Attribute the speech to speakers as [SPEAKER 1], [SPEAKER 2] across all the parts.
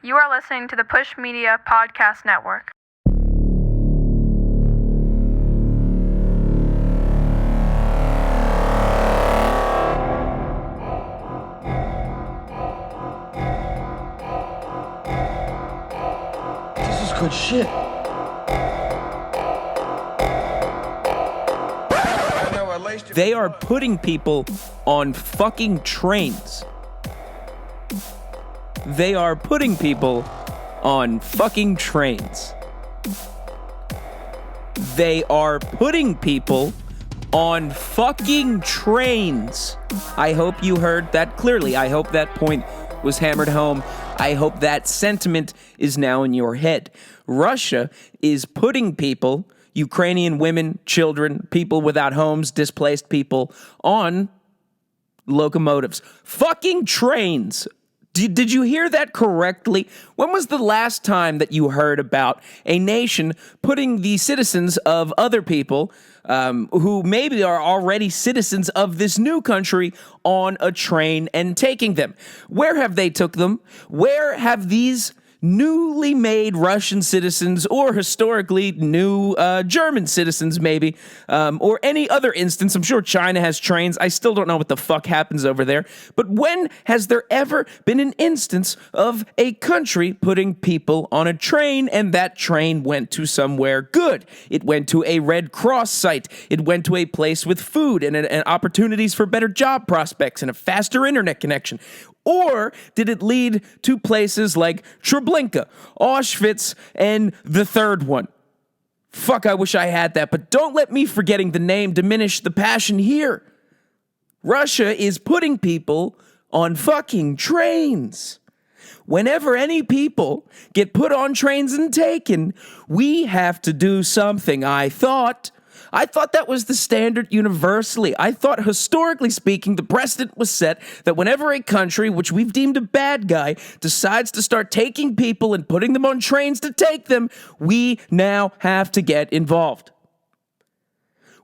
[SPEAKER 1] You are listening to the Push Media Podcast Network.
[SPEAKER 2] This is good shit.
[SPEAKER 3] They are putting people on fucking trains. They are putting people on fucking trains. They are putting people on fucking trains. I hope you heard that clearly. I hope that point was hammered home. I hope that sentiment is now in your head. Russia is putting people, Ukrainian women, children, people without homes, displaced people, on locomotives. Fucking trains. Did you hear that correctly? When was the last time that you heard about a nation putting the citizens of other people, who maybe are already citizens of this new country, on a train and taking them? Where have they took them? Where have these newly made Russian citizens, or historically new German citizens maybe, or any other instance? I'm sure China has trains. I still don't know what the fuck happens over there. But when has there ever been an instance of a country putting people on a train, and that train went to somewhere good? It went to a Red Cross site. It went to a place with food and opportunities for better job prospects and a faster internet connection. Or did it lead to places like Treblinka, Auschwitz, and the third one? Fuck, I wish I had that, but don't let me forgetting the name diminish the passion here. Russia is putting people on fucking trains. Whenever any people get put on trains and taken, we have to do something, I thought that was the standard universally. I thought, historically speaking, the precedent was set that whenever a country, which we've deemed a bad guy, decides to start taking people and putting them on trains to take them, we now have to get involved.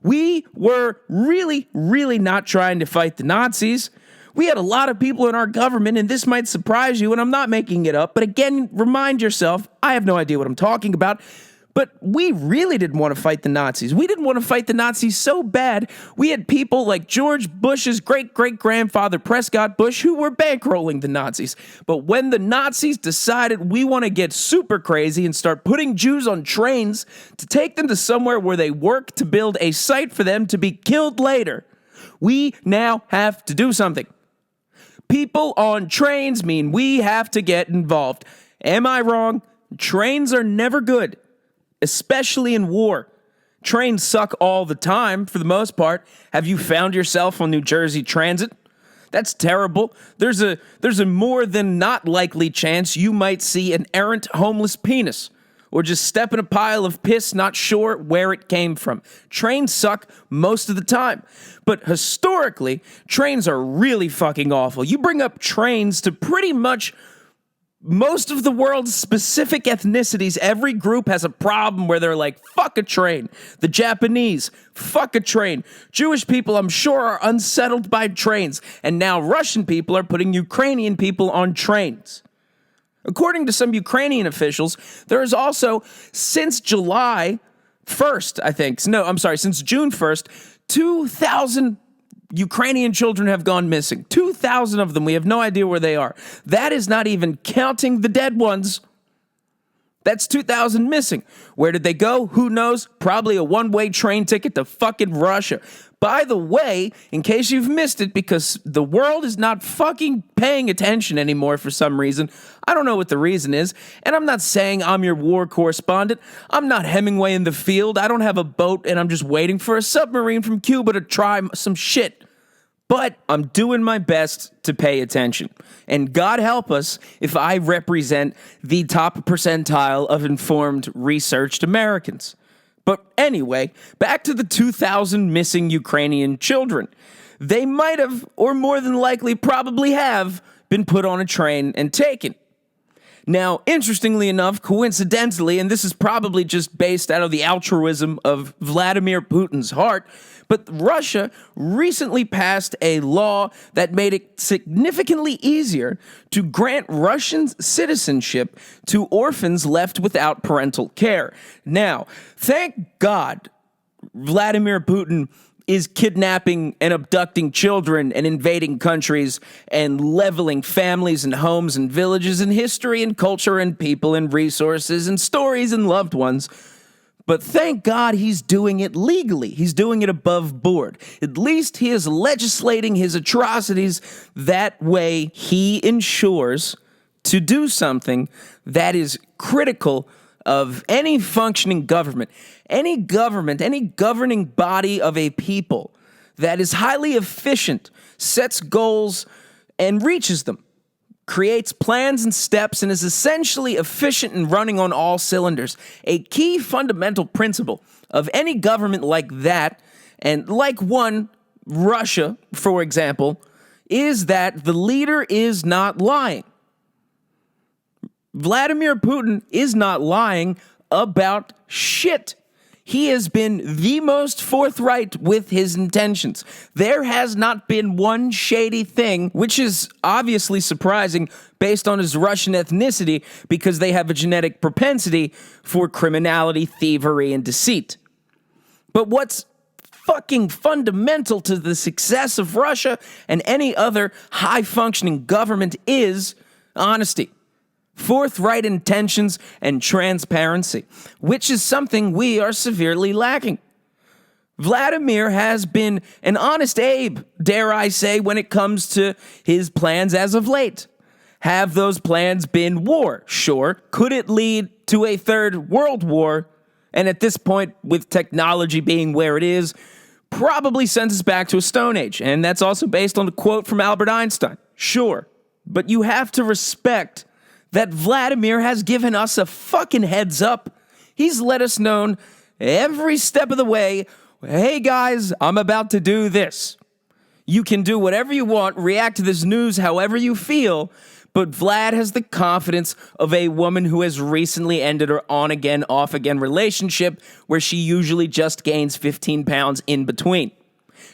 [SPEAKER 3] We were really, really not trying to fight the Nazis. We had a lot of people in our government, and this might surprise you, and I'm not making it up, but again, remind yourself, I have no idea what I'm talking about. But we really didn't want to fight the Nazis. We didn't want to fight the Nazis so bad, we had people like George Bush's great-great-grandfather Prescott Bush who were bankrolling the Nazis. But when the Nazis decided we want to get super crazy and start putting Jews on trains to take them to somewhere where they work to build a site for them to be killed later, we now have to do something. People on trains mean we have to get involved. Am I wrong? Trains are never good. Especially in war. Trains suck all the time, for the most part. Have you found yourself on New Jersey Transit? That's terrible. There's a more than not likely chance you might see an errant homeless penis, or just step in a pile of piss not sure where it came from. Trains suck most of the time. But historically, trains are really fucking awful. You bring up trains to pretty much most of the world's specific ethnicities, every group has a problem where they're like, fuck a train. The Japanese, fuck a train. Jewish people, I'm sure, are unsettled by trains. And now Russian people are putting Ukrainian people on trains. According to some Ukrainian officials, there is also, since July 1st, since June 1st, 2,000 Ukrainian children have gone missing. 2,000 of them. We have no idea where they are. That is not even counting the dead ones. That's 2,000 missing. Where did they go? Who knows? Probably a one-way train ticket to fucking Russia. By the way, in case you've missed it, because the world is not fucking paying attention anymore for some reason. I don't know what the reason is, and I'm not saying I'm your war correspondent. I'm not Hemingway in the field. I don't have a boat, and I'm just waiting for a submarine from Cuba to try some shit. But I'm doing my best to pay attention. And God help us if I represent the top percentile of informed, researched Americans. But anyway, back to the 2,000 missing Ukrainian children. They might have, or more than likely probably have, been put on a train and taken. Now, interestingly enough, coincidentally, and this is probably just based out of the altruism of Vladimir Putin's heart, but Russia recently passed a law that made it significantly easier to grant Russian citizenship to orphans left without parental care. Now, thank God Vladimir Putin is kidnapping and abducting children and invading countries and leveling families and homes and villages and history and culture and people and resources and stories and loved ones. But thank God he's doing it legally. He's doing it above board. At least he is legislating his atrocities. That way he ensures to do something that is critical of any functioning government. Any governing body of a people that is highly efficient, sets goals and reaches them, creates plans and steps, and is essentially efficient in running on all cylinders. A key fundamental principle of any government like that, and like one, Russia, for example, is that the leader is not lying. Vladimir Putin is not lying about shit. He has been the most forthright with his intentions. There has not been one shady thing, which is obviously surprising based on his Russian ethnicity, because they have a genetic propensity for criminality, thievery, and deceit. But what's fucking fundamental to the success of Russia and any other high-functioning government is honesty, forthright intentions, and transparency, which is something we are severely lacking. Vladimir has been an honest Abe, dare I say, when it comes to his plans as of late. Have those plans been war? Sure. Could it lead to a third world war? And at this point, with technology being where it is, probably sends us back to a Stone Age. And that's also based on a quote from Albert Einstein. Sure. But you have to respect that Vladimir has given us a fucking heads up. He's let us know every step of the way, hey guys, I'm about to do this. You can do whatever you want, react to this news however you feel, but Vlad has the confidence of a woman who has recently ended her on-again, off-again relationship where she usually just gains 15 pounds in between.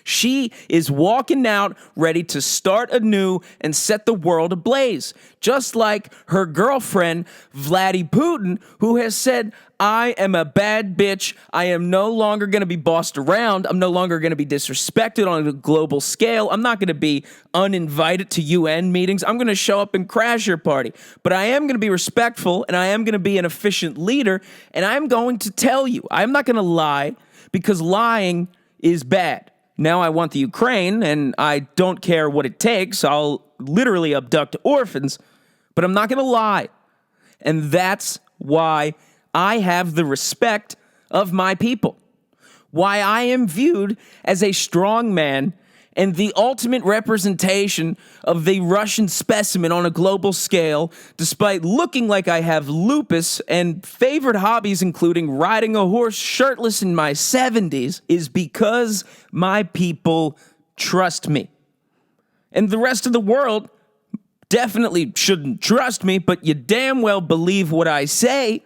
[SPEAKER 3] She is walking out ready to start anew and set the world ablaze, just like her girlfriend, Vladdy Putin, who has said, I am a bad bitch. I am no longer going to be bossed around. I'm no longer going to be disrespected on a global scale. I'm not going to be uninvited to UN meetings. I'm going to show up and crash your party. But I am going to be respectful, and I am going to be an efficient leader, and I'm going to tell you. I'm not going to lie, because lying is bad. Now I want the Ukraine, and I don't care what it takes. I'll literally abduct orphans, but I'm not going to lie. And that's why I have the respect of my people. Why I am viewed as a strong man and the ultimate representation of the Russian specimen on a global scale, despite looking like I have lupus and favorite hobbies including riding a horse shirtless in my 70s, is because my people trust me. And the rest of the world definitely shouldn't trust me, but you damn well believe what I say.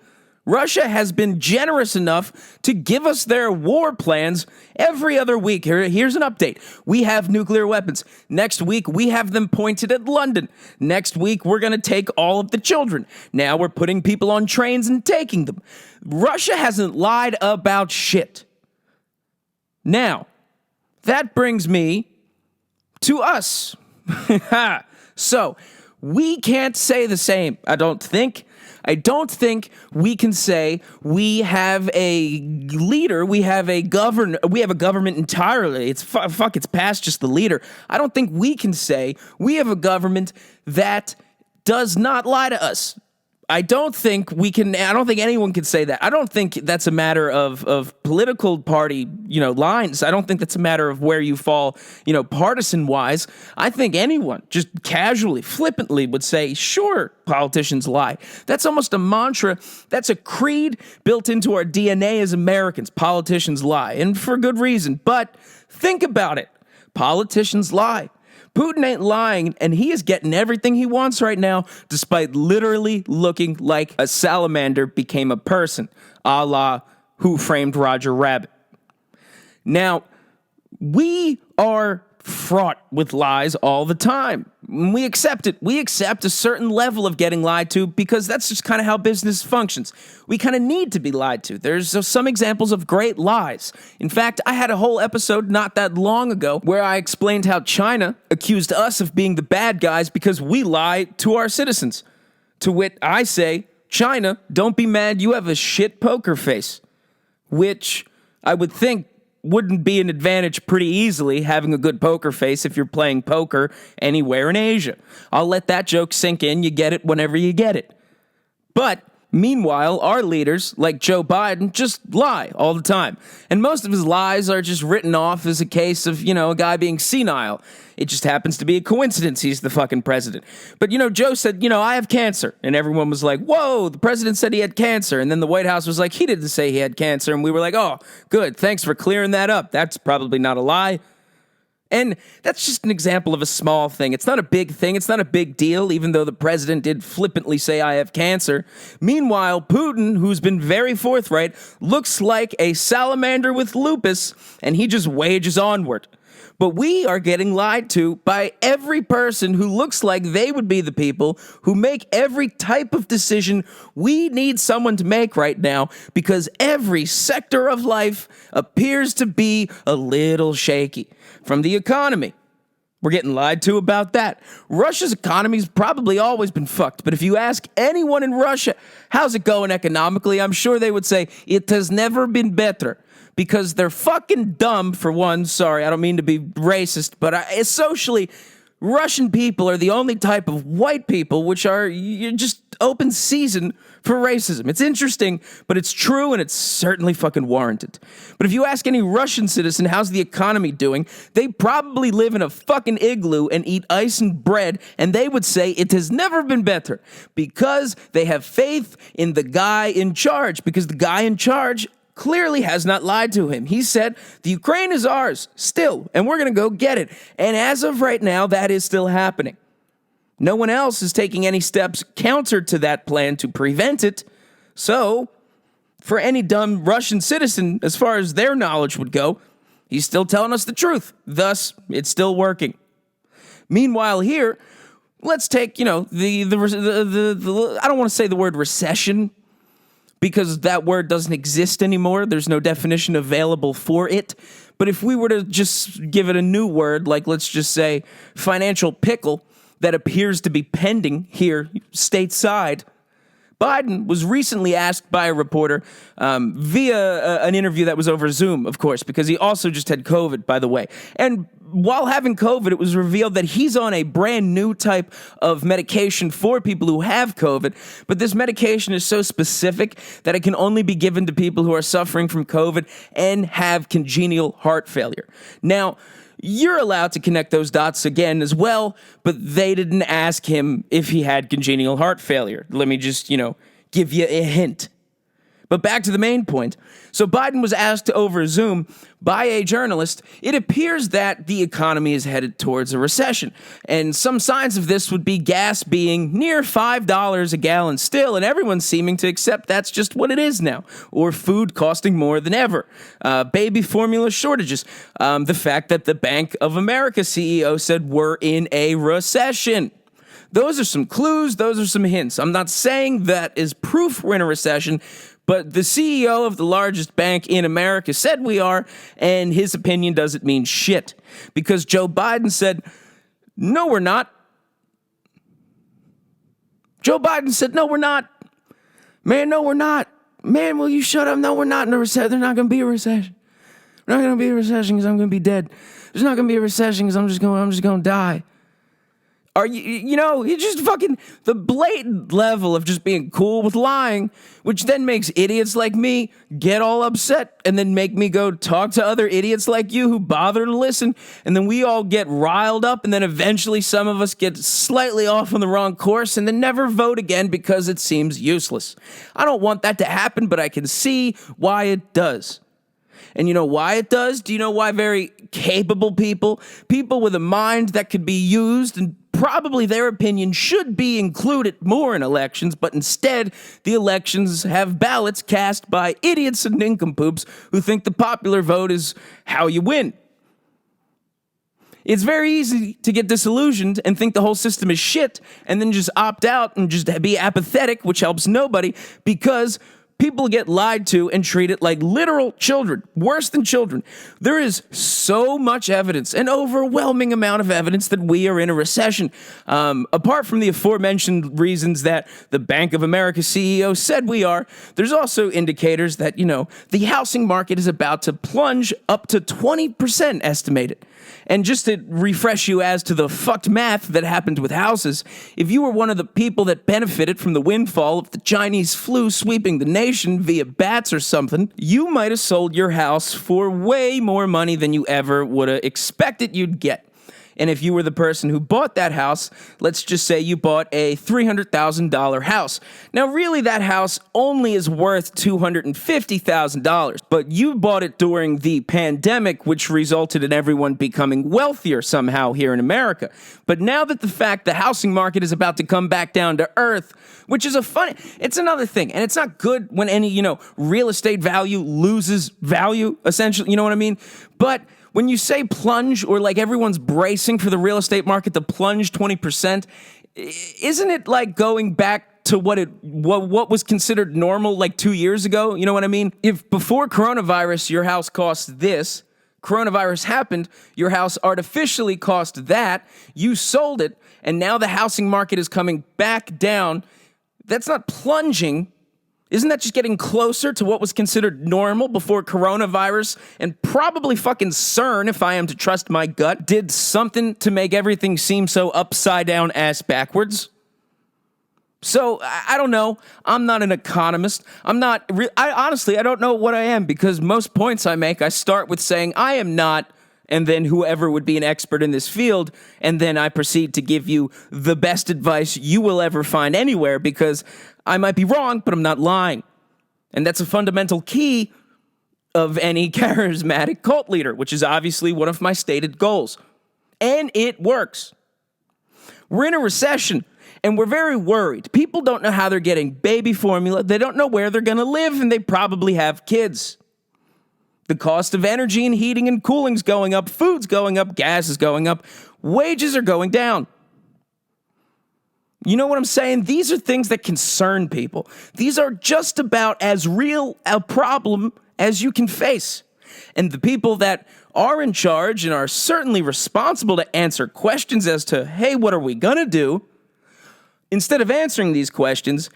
[SPEAKER 3] Russia has been generous enough to give us their war plans every other week. Here's an update. We have nuclear weapons. Next week, we have them pointed at London. Next week, we're going to take all of the children. Now we're putting people on trains and taking them. Russia hasn't lied about shit. Now, that brings me to us. So, we can't say the same, I don't think. I don't think we can say we have a leader, we have a government entirely. It's past just the leader. I don't think we can say we have a government that does not lie to us. I don't think anyone can say that. I don't think that's a matter of political party, lines. I don't think that's a matter of where you fall, partisan-wise. I think anyone, just casually, flippantly would say, sure, politicians lie. That's almost a mantra. That's a creed built into our DNA as Americans. Politicians lie, and for good reason. But think about it. Politicians lie. Putin ain't lying, and he is getting everything he wants right now, despite literally looking like a salamander became a person, a la Who Framed Roger Rabbit. Now, we are fraught with lies all the time. We accept it. We accept a certain level of getting lied to because that's just kind of how business functions. We kind of need to be lied to. There's some examples of great lies. In fact, I had a whole episode not that long ago where I explained how China accused us of being the bad guys because we lie to our citizens. To wit, I say, China, don't be mad, you have a shit poker face. Which I would think wouldn't be an advantage pretty easily, having a good poker face if you're playing poker anywhere in Asia. I'll let that joke sink in. You get it whenever you get it. But meanwhile, our leaders, like Joe Biden, just lie all the time. And most of his lies are just written off as a case of, a guy being senile. It just happens to be a coincidence he's the fucking president. But, Joe said, I have cancer. And everyone was like, whoa, the president said he had cancer. And then the White House was like, he didn't say he had cancer. And we were like, oh, good, thanks for clearing that up. That's probably not a lie. And that's just an example of a small thing. It's not a big thing. It's not a big deal, even though the president did flippantly say I have cancer. Meanwhile, Putin, who's been very forthright, looks like a salamander with lupus, and he just wages onward. But we are getting lied to by every person who looks like they would be the people who make every type of decision we need someone to make right now because every sector of life appears to be a little shaky. From the economy, we're getting lied to about that. Russia's economy's probably always been fucked, but if you ask anyone in Russia, how's it going economically, I'm sure they would say it has never been better. Because they're fucking dumb, for one. Sorry, I don't mean to be racist, but socially, Russian people are the only type of white people which are just open season for racism. It's interesting, but it's true, and it's certainly fucking warranted. But if you ask any Russian citizen how's the economy doing, they probably live in a fucking igloo and eat ice and bread, and they would say it has never been better because they have faith in the guy in charge, because the guy in charge clearly has not lied to him. He said, the Ukraine is ours still, and we're going to go get it. And as of right now, that is still happening. No one else is taking any steps counter to that plan to prevent it. So, for any dumb Russian citizen, as far as their knowledge would go, he's still telling us the truth. Thus, it's still working. Meanwhile, here, let's take, I don't want to say the word recession, because that word doesn't exist anymore. There's no definition available for it. But if we were to just give it a new word, like let's just say financial pickle that appears to be pending here stateside, Biden was recently asked by a reporter via an interview that was over Zoom, of course, because he also just had COVID, by the way. And while having COVID, it was revealed that he's on a brand new type of medication for people who have COVID. But this medication is so specific that it can only be given to people who are suffering from COVID and have congenital heart failure. Now, you're allowed to connect those dots again as well, but they didn't ask him if he had congenital heart failure. Let me just, give you a hint. But back to the main point. So Biden was asked over Zoom by a journalist, it appears that the economy is headed towards a recession. And some signs of this would be gas being near $5 a gallon still, and everyone's seeming to accept that's just what it is now. Or food costing more than ever. Baby formula shortages. The fact that the Bank of America CEO said we're in a recession. Those are some clues. Those are some hints. I'm not saying that is proof we're in a recession, but the CEO of the largest bank in America said we are, and his opinion doesn't mean shit. Because Joe Biden said, no, we're not. Joe Biden said, no, we're not. Man, no, we're not. Man, will you shut up? No, we're not in a recession. There's not going to be a recession. We're not going to be a recession because I'm going to be dead. There's not going to be a recession because I'm just going to die. Are you just fucking the blatant level of just being cool with lying, which then makes idiots like me get all upset and then make me go talk to other idiots like you who bother to listen. And then we all get riled up. And then eventually some of us get slightly off on the wrong course and then never vote again because it seems useless. I don't want that to happen, but I can see why it does. And you know why it does? Do you know why very capable people with a mind that could be used and probably their opinion should be included more in elections, but instead the elections have ballots cast by idiots and nincompoops who think the popular vote is how you win? It's very easy to get disillusioned and think the whole system is shit and then just opt out and just be apathetic, which helps nobody, because people get lied to and treated like literal children, worse than children. There is so much evidence, an overwhelming amount of evidence that we are in a recession. Apart from the aforementioned reasons that the Bank of America CEO said we are, there's also indicators that, the housing market is about to plunge up to 20% estimated. And just to refresh you as to the fucked math that happened with houses, if you were one of the people that benefited from the windfall of the Chinese flu sweeping the nation via bats or something, you might have sold your house for way more money than you ever would have expected you'd get. And if you were the person who bought that house, let's just say you bought a $300,000 house. Now, really, that house only is worth $250,000, but you bought it during the pandemic, which resulted in everyone becoming wealthier somehow here in America. But now that the housing market is about to come back down to earth, which is it's another thing. And it's not good when any, real estate value loses value, essentially, you know what I mean? But when you say plunge, or like everyone's bracing for the real estate market to plunge 20%, isn't it like going back to what was considered normal like 2 years ago? You know what I mean? If before coronavirus your house cost this, coronavirus happened, your house artificially cost that, you sold it, and now the housing market is coming back down, that's not plunging. Isn't that just getting closer to what was considered normal before coronavirus and probably fucking CERN, if I am to trust my gut, did something to make everything seem so upside down ass backwards? So, I don't know. I'm not an economist. Honestly, I don't know what I am, because most points I make, I start with saying I am not, and then whoever would be an expert in this field, and then I proceed to give you the best advice you will ever find anywhere, because I might be wrong, but I'm not lying. And that's a fundamental key of any charismatic cult leader, which is obviously one of my stated goals. And it works. We're in a recession, and we're very worried. People don't know how they're getting baby formula. They don't know where they're going to live, and they probably have kids. The cost of energy and heating and cooling's going up, food's going up, gas is going up, wages are going down. You know what I'm saying? These are things that concern people. These are just about as real a problem as you can face. And the people that are in charge and are certainly responsible to answer questions as to, hey, what are we gonna do? Instead of answering these questions,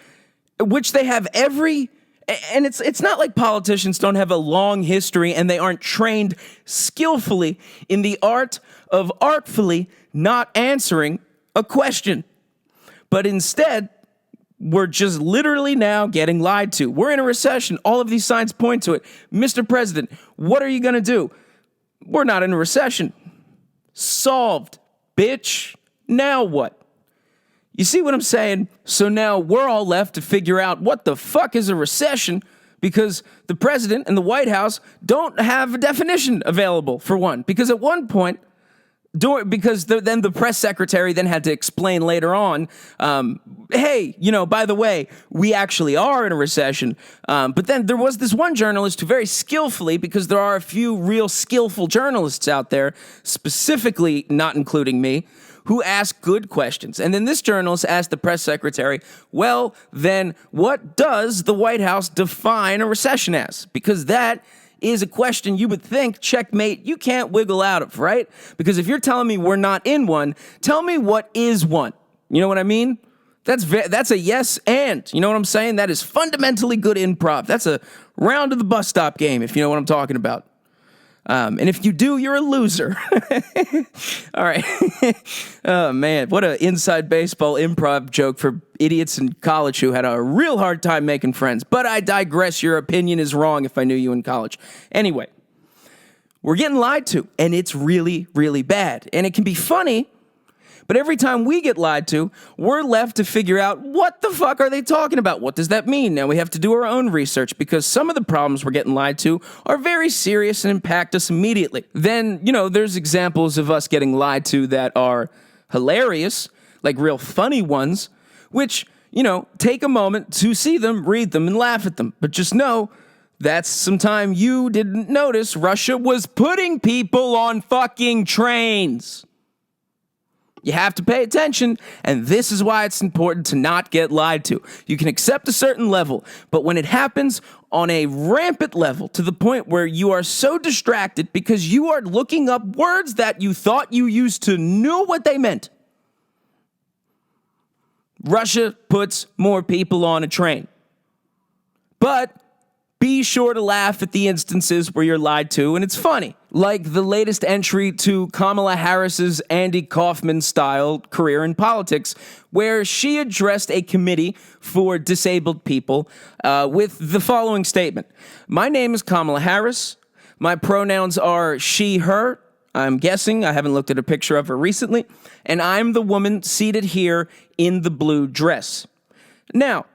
[SPEAKER 3] which they have and it's not like politicians don't have a long history and they aren't trained skillfully in the art of artfully not answering a question. But instead, we're just literally now getting lied to. We're in a recession. All of these signs point to it. Mr. President, what are you going to do? We're not in a recession. Solved, bitch. Now what? You see what I'm saying? So now we're all left to figure out what the fuck is a recession, because the president and the White House don't have a definition available, for one. Because at one point, then the press secretary then had to explain later on, hey, by the way, we actually are in a recession. But then there was this one journalist who very skillfully, because there are a few real skillful journalists out there, specifically not including me, who asked good questions. And then this journalist asked the press secretary, well, then what does the White House define a recession as? Because that is a question you would think, checkmate, you can't wiggle out of, right? Because if you're telling me we're not in one, tell me what is one. You know what I mean? That's a yes and. You know what I'm saying? That is fundamentally good improv. That's a round of the bus stop game, if you know what I'm talking about. And if you do, you're a loser. All right. Oh, man. What an inside baseball improv joke for idiots in college who had a real hard time making friends. But I digress. Your opinion is wrong if I knew you in college. Anyway, we're getting lied to, and it's really, really bad. And it can be funny But every time we get lied to, we're left to figure out what the fuck are they talking about? What does that mean? Now we have to do our own research because some of the problems we're getting lied to are very serious and impact us immediately. Then, there's examples of us getting lied to that are hilarious, like real funny ones, which, take a moment to see them, read them, and laugh at them. But just know that's some time you didn't notice Russia was putting people on fucking trains. You have to pay attention, and this is why it's important to not get lied to. You can accept a certain level, but when it happens on a rampant level to the point where you are so distracted because you are looking up words that you thought you used to know what they meant. Russia puts more people on a train. But be sure to laugh at the instances where you're lied to, and it's funny. Like the latest entry to Kamala Harris's Andy Kaufman-style career in politics, where she addressed a committee for disabled people with the following statement. My name is Kamala Harris. My pronouns are she, her. I'm guessing. I haven't looked at a picture of her recently. And I'm the woman seated here in the blue dress. Now,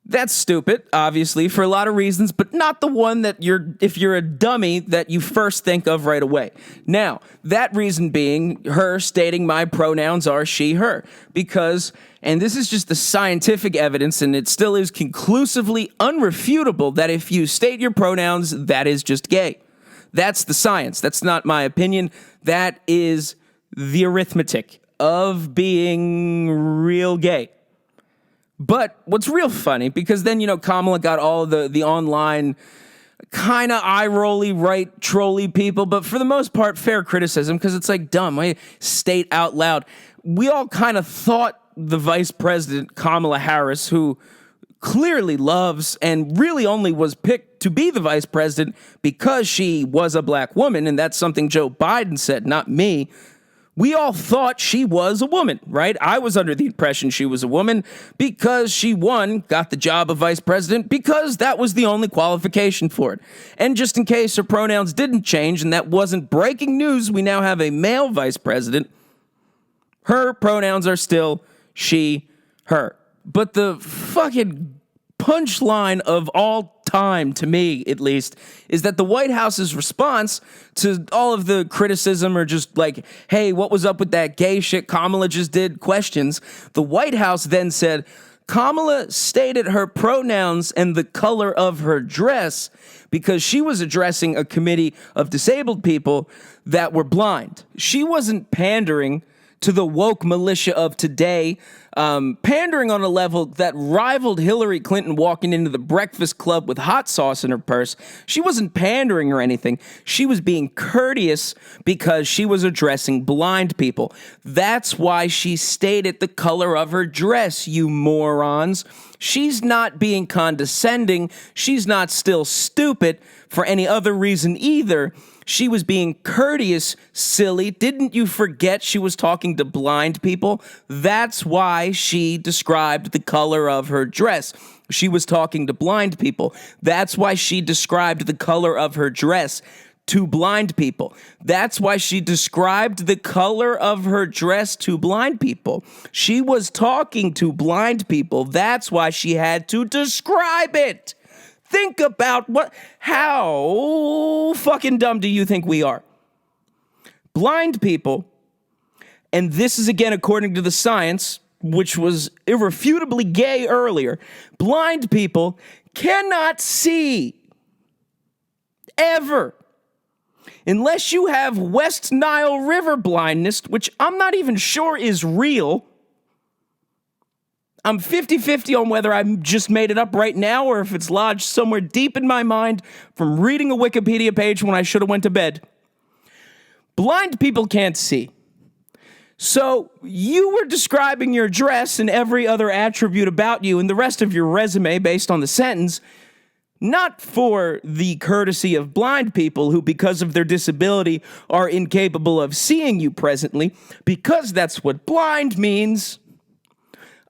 [SPEAKER 3] that's stupid, obviously, for a lot of reasons, but not the one that if you're a dummy, that you first think of right away. Now, that reason being her stating my pronouns are she, her, because, and this is just the scientific evidence, and it still is conclusively unrefutable that if you state your pronouns, that is just gay. That's the science. That's not my opinion. That is the arithmetic of being real gay. But what's real funny, because then, Kamala got all the online kind of eye-rolly, right, trolly people, but for the most part, fair criticism, because it's like, dumb, I state out loud. We all kind of thought the Vice President, Kamala Harris, who clearly loves and really only was picked to be the Vice President because she was a black woman, and that's something Joe Biden said, not me. We all thought she was a woman, right? I was under the impression she was a woman because she, got the job of vice president because that was the only qualification for it. And just in case her pronouns didn't change and that wasn't breaking news, we now have a male vice president. Her pronouns are still she, her. But the fucking punchline of all time, to me at least, is that the White House's response to all of the criticism or just like, hey, what was up with that gay shit Kamala just did questions, the White House then said, Kamala stated her pronouns and the color of her dress because she was addressing a committee of disabled people that were blind. She wasn't pandering to the woke militia of today, pandering on a level that rivaled Hillary Clinton walking into the Breakfast Club with hot sauce in her purse. She wasn't pandering or anything. She was being courteous because she was addressing blind people. That's why she stated the color of her dress, you morons. She's not being condescending. She's not still stupid for any other reason either. She was being courteous, silly. Didn't you forget she was talking to blind people? That's why she described the color of her dress. She was talking to blind people. That's why she described the color of her dress to blind people. That's why she described the color of her dress to blind people. She was talking to blind people. That's why she had to describe it. Think about how fucking dumb do you think we are? Blind people, and this is again according to the science, which was irrefutably gay earlier, blind people cannot see. Ever. Unless you have West Nile River blindness, which I'm not even sure is real. I'm 50-50 on whether I just made it up right now or if it's lodged somewhere deep in my mind from reading a Wikipedia page when I should have went to bed. Blind people can't see. So you were describing your dress and every other attribute about you and the rest of your resume based on the sentence, not for the courtesy of blind people who, because of their disability, are incapable of seeing you presently, because that's what blind means.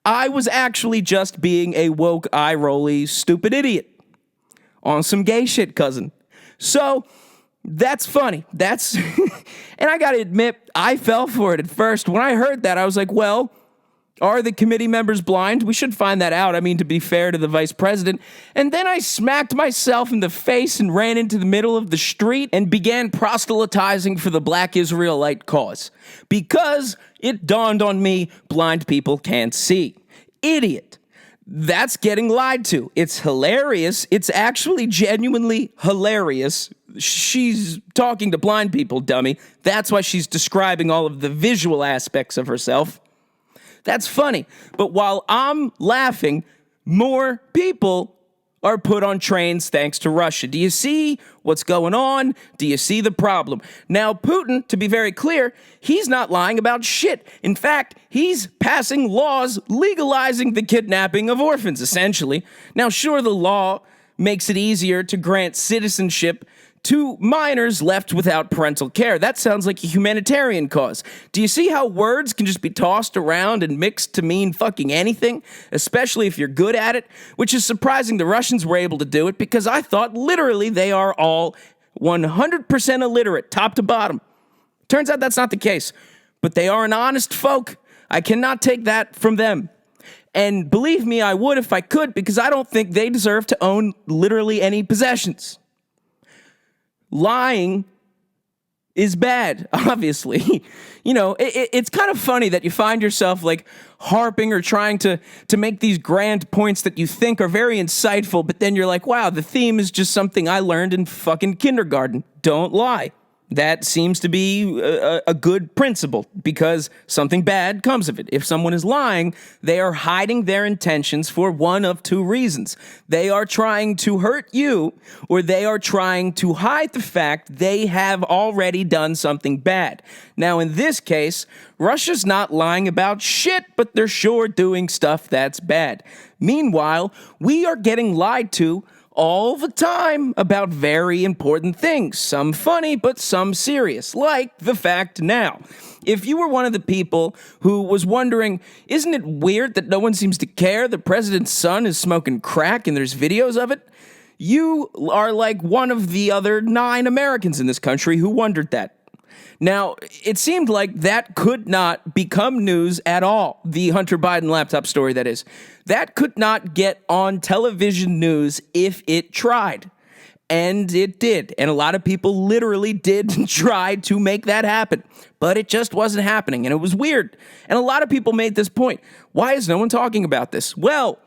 [SPEAKER 3] I was actually just being a woke, eye-rolly, stupid idiot on some gay shit, cousin. So That's funny. That's, and I got to admit, I fell for it at first. When I heard that, I was like, well, are the committee members blind? We should find that out. I mean, to be fair to the vice president. And then I smacked myself in the face and ran into the middle of the street and began proselytizing for the Black Israelite cause. Because it dawned on me, blind people can't see. Idiot. That's getting lied to. It's hilarious. It's actually genuinely hilarious. She's talking to blind people, dummy. That's why she's describing all of the visual aspects of herself. That's funny. But while I'm laughing, more people are put on trains thanks to Russia. Do you see what's going on? Do you see the problem? Now, Putin, to be very clear, he's not lying about shit. In fact, he's passing laws legalizing the kidnapping of orphans, essentially. Now, sure, the law makes it easier to grant citizenship to minors left without parental care. That sounds like a humanitarian cause. Do you see how words can just be tossed around and mixed to mean fucking anything? Especially if you're good at it, which is surprising the Russians were able to do it because I thought literally they are all 100% illiterate, top to bottom. Turns out that's not the case, but they are an honest folk. I cannot take that from them. And believe me, I would if I could, because I don't think they deserve to own literally any possessions. Lying is bad, obviously. You know, it's kind of funny that you find yourself like harping or trying to make these grand points that you think are very insightful, but then you're like, wow, the theme is just something I learned in fucking kindergarten. Don't lie. That seems to be a good principle because something bad comes of it. If someone is lying, they are hiding their intentions for one of two reasons. They are trying to hurt you, or they are trying to hide the fact they have already done something bad. Now, in this case, Russia's not lying about shit, but they're sure doing stuff that's bad. Meanwhile, we are getting lied to all the time about very important things, some funny, but some serious, like the fact now. If you were one of the people who was wondering, isn't it weird that no one seems to care the president's son is smoking crack and there's videos of it? You are like one of the other 9 Americans in this country who wondered that. Now, it seemed like that could not become news at all. The Hunter Biden laptop story, that is. That could not get on television news if it tried. And it did. And a lot of people literally did try to make that happen. But it just wasn't happening. And it was weird. And a lot of people made this point. Why is no one talking about this? Well,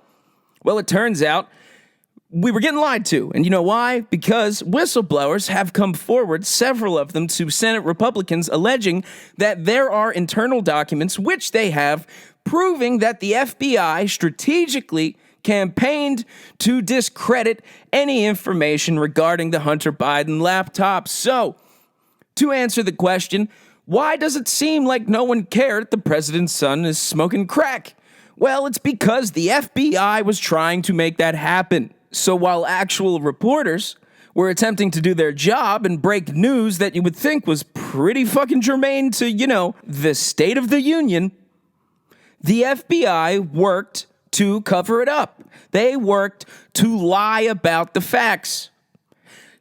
[SPEAKER 3] it turns out we were getting lied to. And you know why? Because whistleblowers have come forward, several of them, to Senate Republicans, alleging that there are internal documents, which they have, proving that the FBI strategically campaigned to discredit any information regarding the Hunter Biden laptop. So, to answer the question, why does it seem like no one cared the president's son is smoking crack? Well, it's because the FBI was trying to make that happen. So while actual reporters were attempting to do their job and break news that you would think was pretty fucking germane to, the State of the Union, the FBI worked to cover it up. They worked to lie about the facts.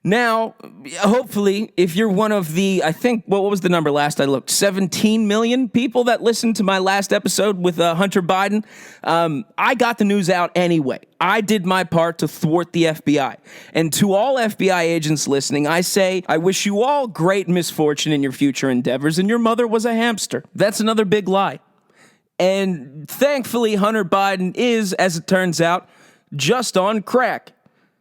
[SPEAKER 3] Now, hopefully, if you're one of the, I think, what was the number last I looked? 17 million people that listened to my last episode with Hunter Biden. I got the news out anyway. I did my part to thwart the FBI. And to all FBI agents listening, I say, I wish you all great misfortune in your future endeavors, and your mother was a hamster. That's another big lie. And thankfully, Hunter Biden is, as it turns out, just on crack.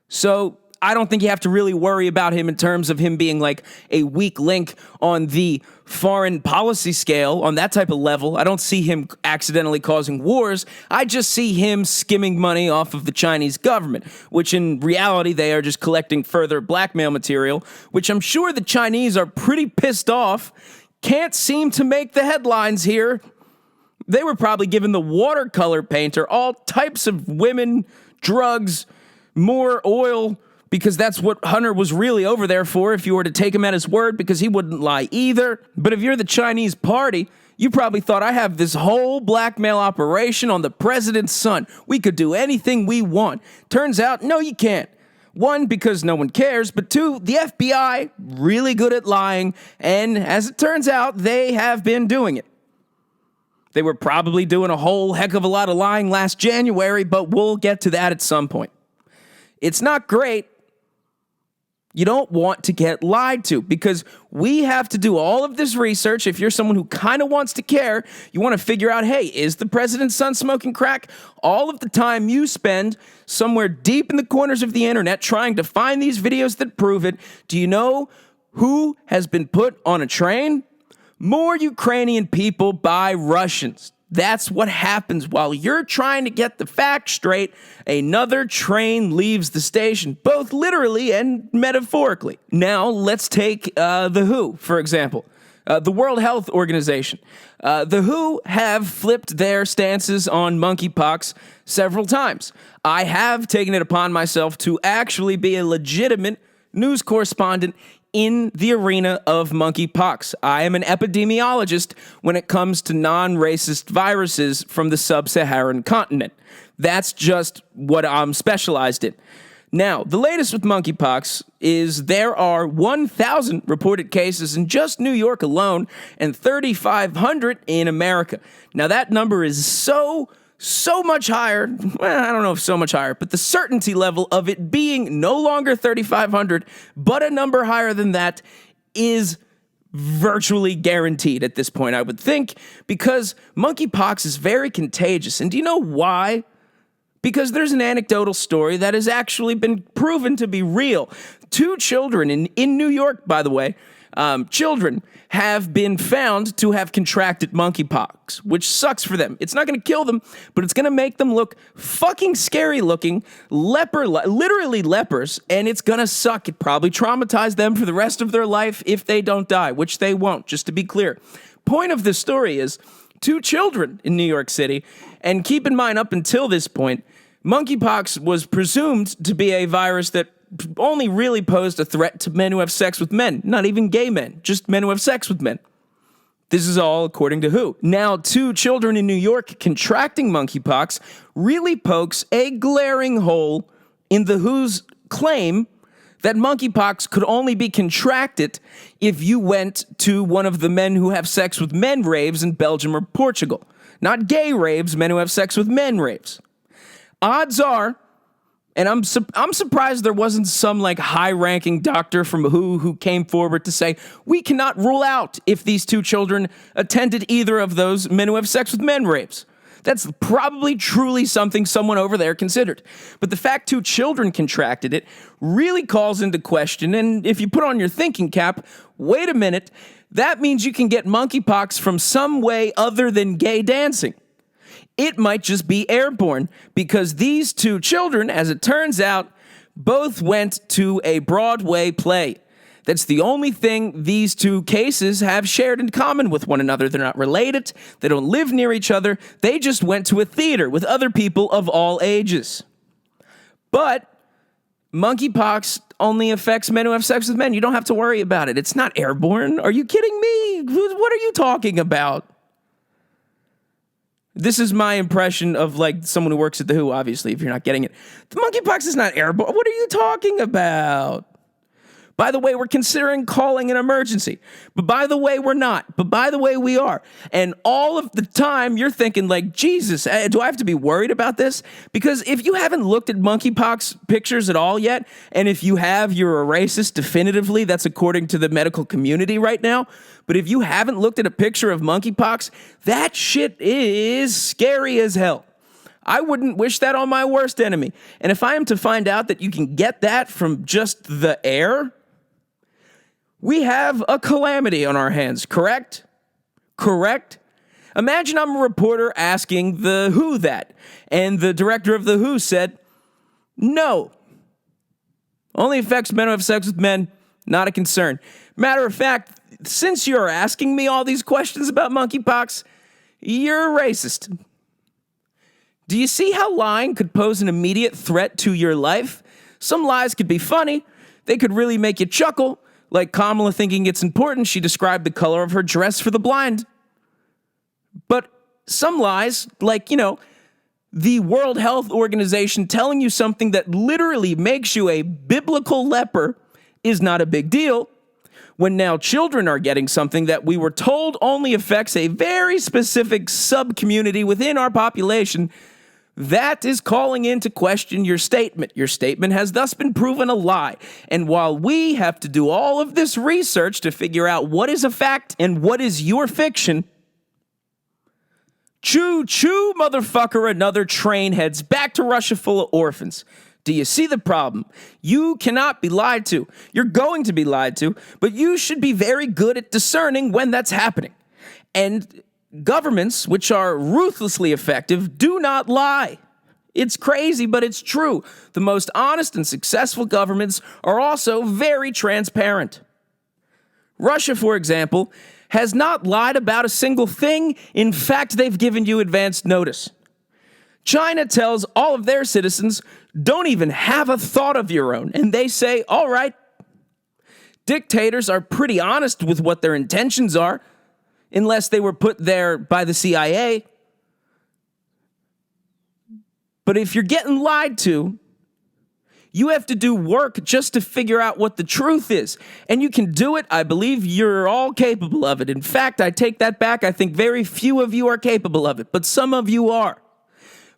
[SPEAKER 3] So I don't think you have to really worry about him in terms of him being like a weak link on the foreign policy scale, on that type of level. I don't see him accidentally causing wars. I just see him skimming money off of the Chinese government, which in reality, they are just collecting further blackmail material, which I'm sure the Chinese are pretty pissed off. Can't seem to make the headlines here. They were probably giving the watercolor painter all types of women, drugs, more oil, because that's what Hunter was really over there for if you were to take him at his word, because he wouldn't lie either. But if you're the Chinese party, you probably thought, I have this whole blackmail operation on the president's son. We could do anything we want. Turns out, no, you can't. One, because no one cares, but two, the FBI, really good at lying, and as it turns out, they have been doing it. They were probably doing a whole heck of a lot of lying last January, but we'll get to that at some point. It's not great. You don't want to get lied to because we have to do all of this research. If you're someone who kind of wants to care, you want to figure out, hey, is the president's son smoking crack? All of the time you spend somewhere deep in the corners of the internet trying to find these videos that prove it. Do you know who has been put on a train? More Ukrainian people by Russians. That's what happens while you're trying to get the facts straight. Another train leaves the station, both literally and metaphorically. Now, let's take the WHO, for example. The World Health Organization. The WHO have flipped their stances on monkeypox several times. I have taken it upon myself to actually be a legitimate news correspondent in the arena of monkeypox. I am an epidemiologist when it comes to non-racist viruses from the sub-Saharan continent. That's just what I'm specialized in. Now, the latest with monkeypox is there are 1,000 reported cases in just New York alone and 3,500 in America. Now, that number is so much higher, well, I don't know if so much higher, but the certainty level of it being no longer 3,500, but a number higher than that is virtually guaranteed at this point, I would think, because monkeypox is very contagious. And do you know why? Because there's an anecdotal story that has actually been proven to be real. 2 children in New York, by the way, children have been found to have contracted monkeypox, which sucks for them. It's not going to kill them, but it's going to make them look fucking scary looking, literally lepers, and it's going to suck. It probably traumatized them for the rest of their life if they don't die, which they won't, just to be clear. Point of the story is 2 children in New York City, and keep in mind, up until this point, monkeypox was presumed to be a virus that only really posed a threat to men who have sex with men, not even gay men, just men who have sex with men. This is all according to WHO. Now, 2 children in New York contracting monkeypox really pokes a glaring hole in the WHO's claim that monkeypox could only be contracted if you went to one of the men who have sex with men raves in Belgium or Portugal. Not gay raves, men who have sex with men raves. Odds are, and I'm surprised there wasn't some like high-ranking doctor from who came forward to say, we cannot rule out if these 2 children attended either of those men who have sex with men raves. That's probably truly something someone over there considered. But the fact 2 children contracted it really calls into question, and if you put on your thinking cap, wait a minute, that means you can get monkeypox from some way other than gay dancing. It might just be airborne because these 2 children, as it turns out, both went to a Broadway play. That's the only thing these 2 cases have shared in common with one another. They're not related. They don't live near each other. They just went to a theater with other people of all ages. But monkeypox only affects men who have sex with men. You don't have to worry about it. It's not airborne. Are you kidding me? What are you talking about? This is my impression of like someone who works at the WHO, obviously, if you're not getting it. The monkeypox is not airborne. What are you talking about? By the way, we're considering calling an emergency. But by the way, we're not. But by the way, we are. And all of the time, you're thinking like, Jesus, do I have to be worried about this? Because if you haven't looked at monkeypox pictures at all yet, and if you have, you're a racist definitively. That's according to the medical community right now. But if you haven't looked at a picture of monkeypox, that shit is scary as hell. I wouldn't wish that on my worst enemy. And if I am to find out that you can get that from just the air, we have a calamity on our hands, correct? Correct? Imagine I'm a reporter asking the WHO that, and the director of the WHO said, no. Only affects men who have sex with men, not a concern. Matter of fact, since you're asking me all these questions about monkeypox, you're a racist. Do you see how lying could pose an immediate threat to your life? Some lies could be funny. They could really make you chuckle. Like Kamala thinking it's important, she described the color of her dress for the blind. But some lies, like, the World Health Organization telling you something that literally makes you a biblical leper is not a big deal, when now children are getting something that we were told only affects a very specific sub-community within our population, that is calling into question your statement. Your statement has thus been proven a lie. And while we have to do all of this research to figure out what is a fact and what is your fiction, choo-choo, motherfucker, another train heads back to Russia full of orphans. Do you see the problem? You cannot be lied to. You're going to be lied to, but you should be very good at discerning when that's happening. And governments, which are ruthlessly effective, do not lie. It's crazy, but it's true. The most honest and successful governments are also very transparent. Russia, for example, has not lied about a single thing. In fact, they've given you advance notice. China tells all of their citizens, don't even have a thought of your own. And they say, all right. Dictators are pretty honest with what their intentions are, unless they were put there by the CIA. But if you're getting lied to, you have to do work just to figure out what the truth is. And you can do it. I believe you're all capable of it. In fact, I take that back. I think very few of you are capable of it, but some of you are.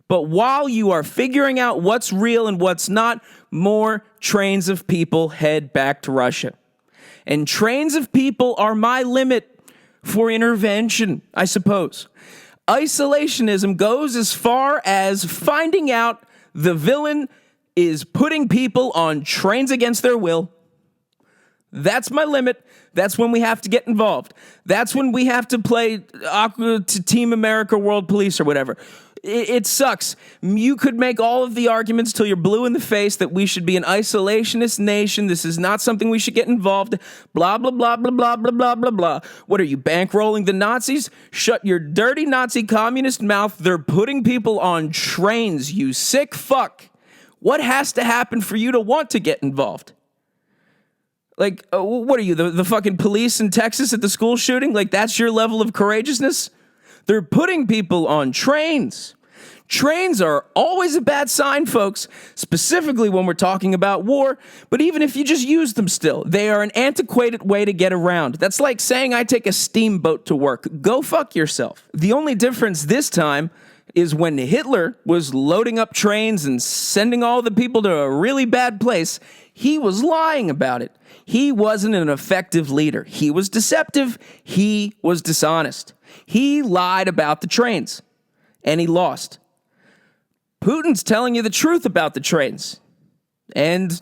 [SPEAKER 3] But while you are figuring out what's real and what's not, more trains of people head back to Russia. And trains of people are my limit for intervention, I suppose. Isolationism goes as far as finding out the villain is putting people on trains against their will. That's my limit. That's when we have to get involved. That's when we have to play to Team America World Police or whatever. It sucks. You could make all of the arguments till you're blue in the face that we should be an isolationist nation. This is not something we should get involved in. Blah, blah, blah, blah, blah, blah, blah, blah, blah. What are you, bankrolling the Nazis? Shut your dirty Nazi communist mouth. They're putting people on trains, you sick fuck. What has to happen for you to want to get involved? Like, what are you, the fucking police in Texas at the school shooting? Like, that's your level of courageousness? They're putting people on trains. Trains are always a bad sign, folks, specifically when we're talking about war, but even if you just use them still, they are an antiquated way to get around. That's like saying I take a steamboat to work. Go fuck yourself. The only difference this time is when Hitler was loading up trains and sending all the people to a really bad place, he was lying about it. He wasn't an effective leader. He was deceptive. He was dishonest. He lied about the trains, and he lost. Putin's telling you the truth about the trains, and